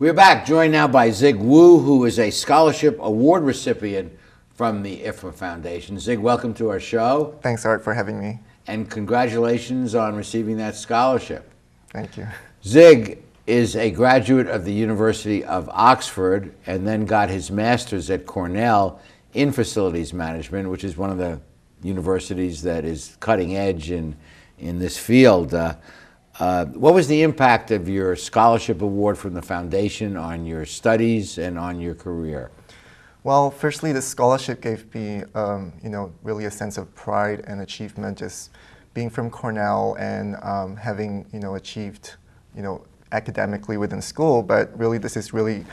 We're back, joined now by Zig Wu, who is a scholarship award recipient from the IFMA Foundation. Zig, welcome to our show. Thanks, Art, for having me. And congratulations on receiving that scholarship. Thank you. Zig is a graduate of the University of Oxford and then got his master's at Cornell in facilities management, which is one of the universities that is cutting edge in this field. What was the impact of your scholarship award from the foundation on your studies and on your career? Well, firstly, the scholarship gave me, really a sense of pride and achievement, just being from Cornell and having, achieved, academically within school. But really, this is really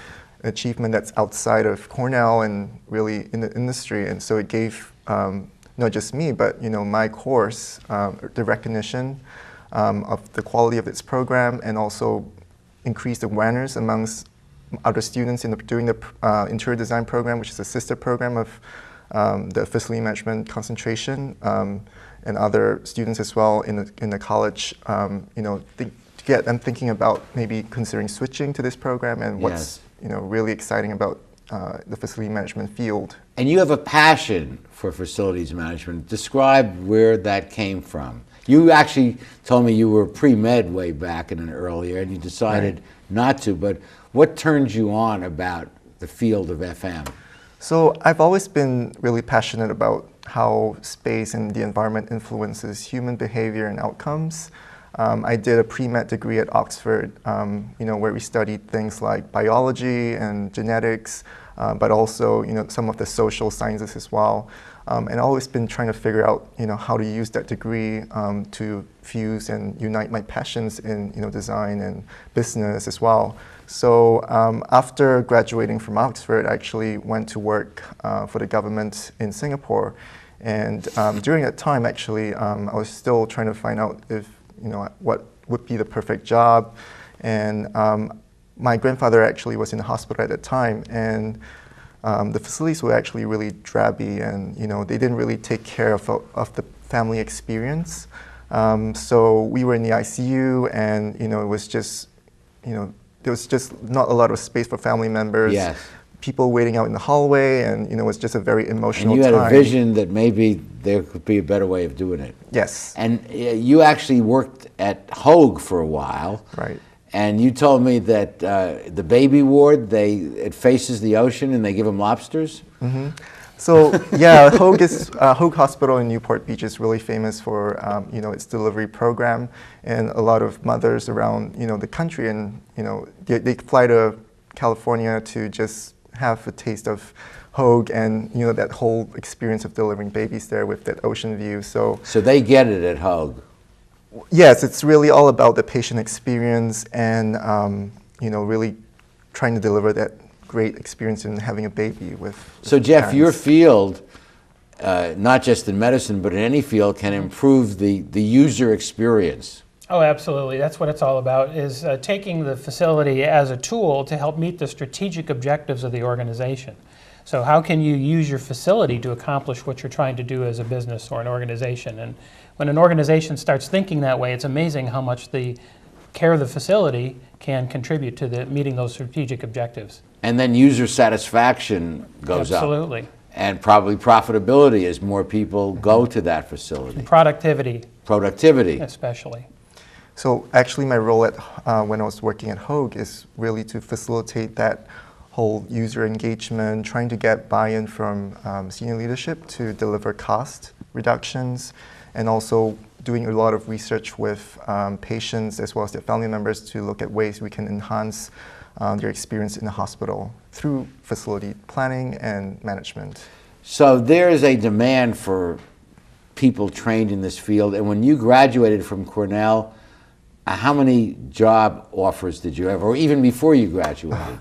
an achievement that's outside of Cornell and really in the industry. And so it gave not just me, but my course the recognition of the quality of its program, and also increased awareness amongst other students doing the interior design program, which is a sister program of the facility management concentration, and other students as well in the college. To get them thinking about maybe considering switching to this program, and what's really exciting about the facility management field. And you have a passion for facilities management. Describe where that came from. You actually told me you were pre-med way back in an earlier, and you decided not to, but what turned you on about the field of FM? So I've always been really passionate about how space and the environment influences human behavior and outcomes. I did a pre-med degree at Oxford, where we studied things like biology and genetics, but also, some of the social sciences as well. And I've always been trying to figure out, how to use that degree to fuse and unite my passions in, design and business as well. So after graduating from Oxford, I actually went to work for the government in Singapore. And during that time, actually, I was still trying to find out if, what would be the perfect job. And my grandfather actually was in the hospital at that time, and the facilities were actually really drabby, and they didn't really take care of the family experience. So we were in the ICU, and it was just, there was just not a lot of space for family members. Yes. People waiting out in the hallway, and it was just a very emotional time. And you had a vision that maybe there could be a better way of doing it. Yes. And you actually worked at Hoag for a while. Right. And you told me that the baby ward, it faces the ocean and they give them lobsters? Mm-hmm. So yeah, Hoag Hospital in Newport Beach is really famous for its delivery program, and a lot of mothers around the country, and they fly to California to just have a taste of Hoag and that whole experience of delivering babies there with that ocean view. So they get it at Hoag. Yes, it's really all about the patient experience, and really trying to deliver that great experience in having a baby with. So Jeff, parents. your field, not just in medicine but in any field, can improve the user experience. Oh, absolutely. That's what it's all about, is taking the facility as a tool to help meet the strategic objectives of the organization. So how can you use your facility to accomplish what you're trying to do as a business or an organization? And when an organization starts thinking that way, it's amazing how much the care of the facility can contribute to meeting those strategic objectives. And then user satisfaction goes up. Absolutely. And probably profitability as more people go to that facility. And productivity. Productivity. Especially. So actually my role when I was working at Hoag is really to facilitate that whole user engagement, trying to get buy-in from senior leadership to deliver cost reductions, and also doing a lot of research with patients as well as their family members to look at ways we can enhance their experience in the hospital through facility planning and management. So there is a demand for people trained in this field, and when you graduated from Cornell, how many job offers did you have, or even before you graduated?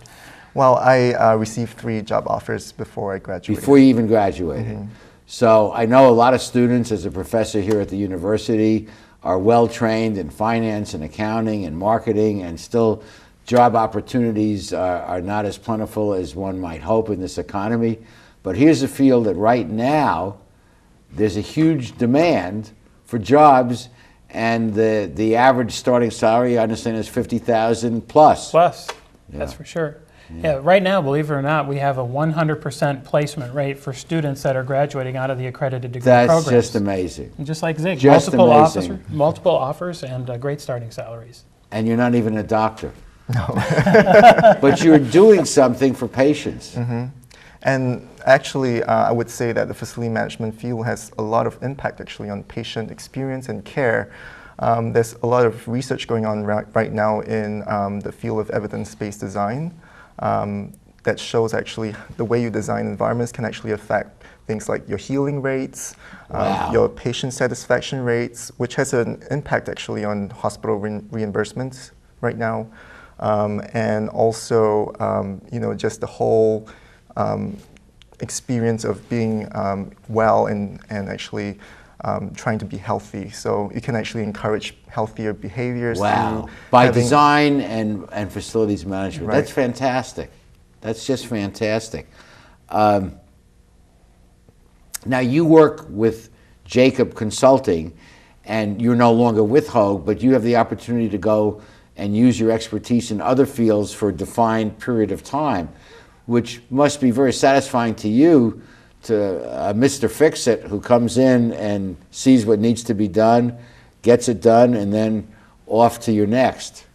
Well, I received 3 job offers before I graduated. Before you even graduated. Mm-hmm. So I know a lot of students, as a professor here at the university, are well trained in finance and accounting and marketing, and still job opportunities are not as plentiful as one might hope in this economy. But here's a field that right now there's a huge demand for jobs, and the average starting salary, I understand, is $50,000 plus. That's for sure. Yeah, right now, believe it or not, we have a 100% placement rate for students that are graduating out of the accredited degree programs. That's just amazing. And just like Zig, Just amazing. multiple offers and great starting salaries. And you're not even a doctor. No. But you're doing something for patients. And actually, I would say that the facility management field has a lot of impact actually on patient experience and care. There's a lot of research going on right now in the field of evidence-based design that shows actually the way you design environments can actually affect things like your healing rates, your patient satisfaction rates, which has an impact actually on hospital reimbursements right now, and also you know, just the whole experience of being well and actually trying to be healthy. So you can actually encourage healthier behaviors. Wow. By design and facilities management. Right. That's fantastic. That's just fantastic. Now you work with Jacob Consulting, and you're no longer with Hoag, but you have the opportunity to go and use your expertise in other fields for a defined period of time, which must be very satisfying to you, to Mr. Fix-It, who comes in and sees what needs to be done, gets it done, and then off to your next.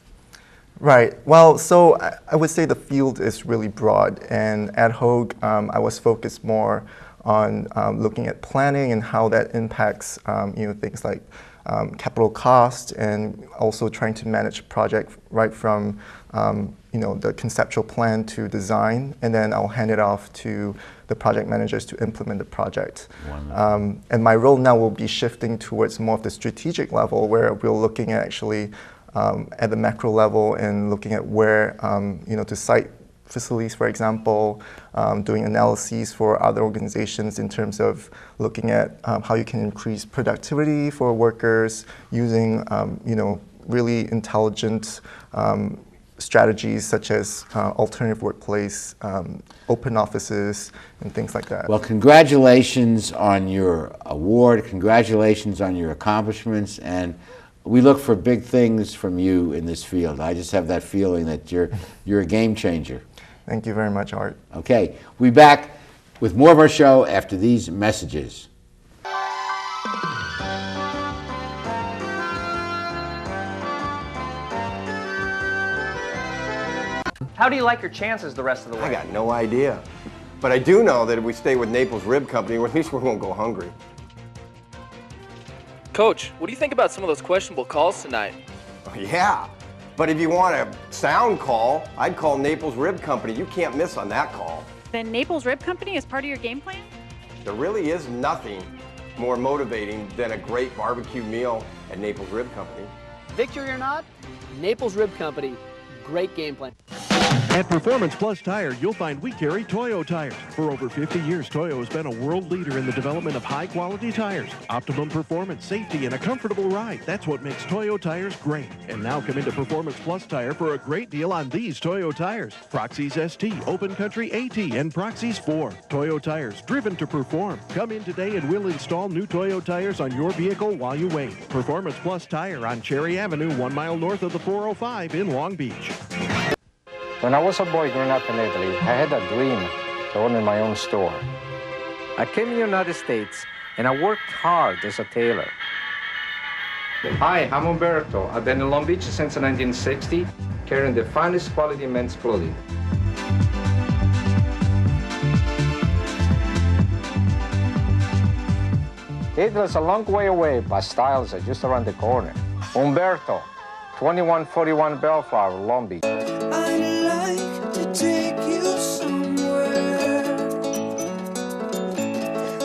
Right. Well, so I would say the field is really broad, and at Hoag, I was focused more on looking at planning and how that impacts you know, things like capital cost, and also trying to manage a project right from you know, the conceptual plan to design, and then I'll hand it off to the project managers to implement the project. And my role now will be shifting towards more of the strategic level, where we're looking at actually at the macro level and looking at where you know, to site facilities, for example, doing analyses for other organizations in terms of looking at how you can increase productivity for workers using you know, really intelligent strategies such as alternative workplace, open offices, and things like that. Well, congratulations on your award, congratulations on your accomplishments, and we look for big things from you in this field. I just have that feeling that you're a game changer. Thank you very much, Art. Okay, we'll be back with more of our show after these messages. How do you like your chances the rest of the way? I got no idea. But I do know that if we stay with Naples Rib Company, at least we won't go hungry. Coach, what do you think about some of those questionable calls tonight? Oh, yeah. But if you want a sound call, I'd call Naples Rib Company. You can't miss on that call. Then Naples Rib Company is part of your game plan? There really is nothing more motivating than a great barbecue meal at Naples Rib Company. Victory or not, Naples Rib Company, great game plan. At Performance Plus Tire, you'll find we carry Toyo tires. For over 50 years, Toyo has been a world leader in the development of high-quality tires. Optimum performance, safety, and a comfortable ride. That's what makes Toyo tires great. And now come into Performance Plus Tire for a great deal on these Toyo tires. Proxys ST, Open Country AT, and Proxys 4. Toyo tires, driven to perform. Come in today and we'll install new Toyo tires on your vehicle while you wait. Performance Plus Tire on Cherry Avenue, 1 mile north of the 405 in Long Beach. When I was a boy growing up in Italy, I had a dream to own my own store. I came to the United States and I worked hard as a tailor. Hi, I'm Umberto. I've been in Long Beach since 1960, carrying the finest quality men's clothing. Italy's a long way away, but styles are just around the corner. Umberto, 2141 Bellflower, Long Beach. Take you somewhere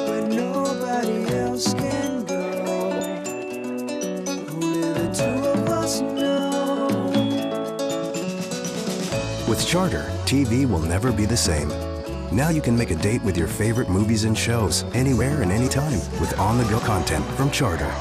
where nobody else can go. Only the two of us know. With Charter, TV will never be the same. Now you can make a date with your favorite movies and shows anywhere and anytime with on-the-go content from Charter.